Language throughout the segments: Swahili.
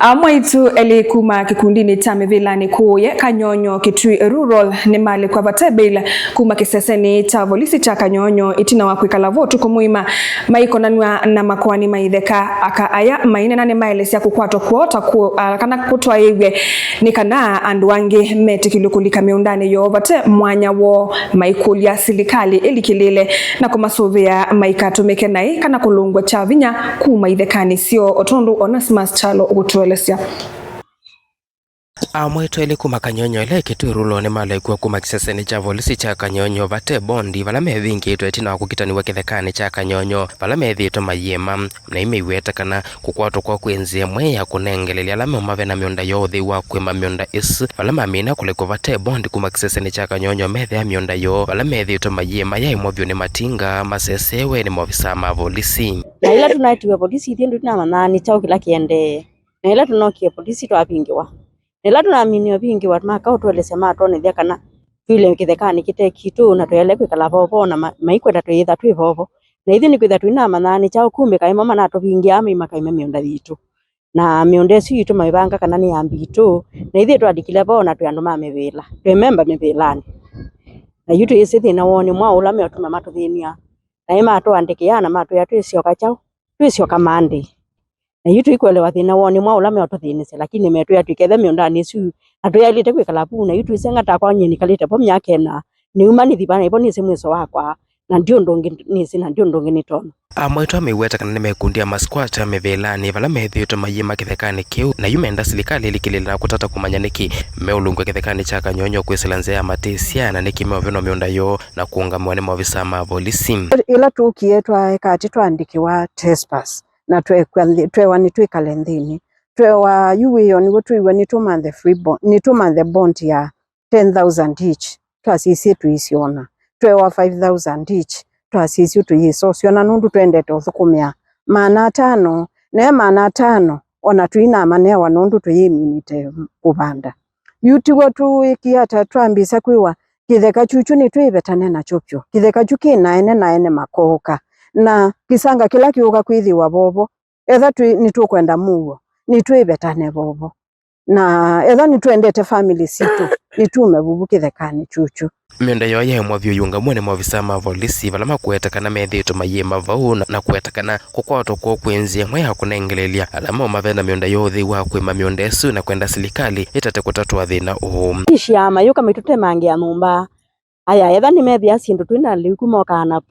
Amwaitu elikuma kikundini cha Mivilani kuye Kanyonyo Kitui Rural ni mali kwa vatebela kuma kiseseni cha volisi cha Kanyonyo itina wakwikala votu kumuima maiko na makwani maitheka aka aya maine nane maelesi ya kukwatwa kuota kana kutwa iwe ni kana anduangi metikilukulika miundani yo vate mwanya wo maikulia silikali ilikilile na kumasuvia maikatumike nai kana kulungwa chavinya kuma ithekani sio otondu Onesimus Chalo ugutuelesya Amwetu elikuma Kanyonyo ele Kitui Rural ni mali kwa kuma kiseseni cha volisi cha Kanyonyo vate bondi vala mevingi ito etina wakukitaniwa kithekani cha Kanyonyo vala mevito mayema na imeiweta kana kukwatwa kwa kwenzie mweya kunengelelia ala meumave na mionda yothi wa kwema mionda isi vala mamina kuliko vate bondi kuma kiseseni cha Kanyonyo methe ya mionda yo vala mevito mayema ya imwavyo ni matinga masesewe ni mwavisa ma volisi na ila tunaitiwe polisi ithindu na manani chao kila kiende na ila tunokie polisi twapingiwa ila tunaamini vingi watu makao tuelese matone thia kana vile kithekani kite kitu na tuele kwikala vovo na maikwenda tuitha twi vovo na ithi ni kwitha twina manani chao kumbe kai mama na tuvingi ami makaime mionda vitu na mionda cio itu maibanga kana ni ambitu na ithi twandikile vo na twandu mamevila twememba mevilani na yutu isi thina woni mwa ula meotuma matuthinia na ima twandikia na matu ya twisioka chao twisioka mandi na yutu ikwelewa thina woni mwa ula meotuthinise lakini metu ya twikethe miondani icu atuyalite kwikala pu na yutu isenga takwa nyeni kalite po myake na ni umani thibana ipo ni semweso wakwa na ndio ndongi nisi na ndio ndongi nitono Amwetu ameiweta kana nimekundia maskwata mevilani vala methito mayima kithekani kiu na yumenda silikali ilikilila na kutata kumanya niki meulungwe kithekani cha Kanyonyo kwisilanzea matesia na niki meovino mionda yo na kuunga mwane mwavisa ma volisi ila tukie twaekati twandikiwa trespass na twewa ni twikale nthini twewa yuwiyo niwo twiwe ni tumanthe free bond ni tumanthe bond ya 10,000 each twasisi tuisiona twewa 5,000 each twasisi tuisosiona nundu twendete uthukumia mana 5 na mana 5 ona tuina manewa nundu tuyiminite kubanda yutiwo tuikiata twambisa kwiwa kitheka chuchu ni twivetane na chopyo kitheka chuki naene makoka na kisanga kila kiuka kwithiwa vovo etha ni tukwenda muo ni twivetane vovo na etha ni twendete family situ ni tume vuvu kithekani chuchu mionda yo ya mwavyo yunga mwene mwavisa ma volisi vala makweta kana methito mayema vau na kweta kana kukwatwa kwa kwenzia mweya kunengelelia alama mavena mionda yothi wa kwima mionda esu na kwenda silikali itate kutatua thina ishama yuka mitute mangi ya numba aya etha ni methia sindu twina liku moka na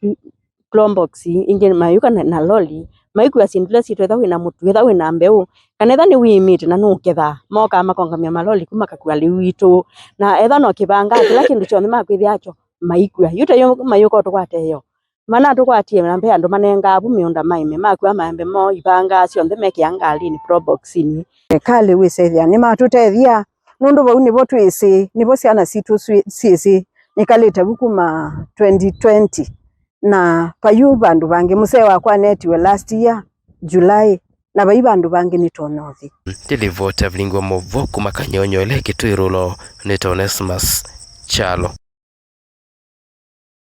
plombox ingi mayuka na loli maikua sindule situ etha wina mutu etha wina mbeu kana etha ni wimite na nuketha moka makongamia maloli kuma kakua liwitu na etha no kibanga kila kindu chone makwithia acho maikua yuta yo mayuka tukwate yo mana tukwatie na mbe andu manenga abu miunda maime makua maembe mo ibanga cionthe mekiangali ni probox ni kali wisethia ni matutethia nundu vau ni vo twisi ni vo ciana situ sisi nikalite bukuma 2020 na payu bandu bangi musee wakwa netiwe last year July na bai bandu bangi nitonothi tilivota vilingwa movo kuma Kanyonyo ele Kitui Rural ni Onesimus Chalo.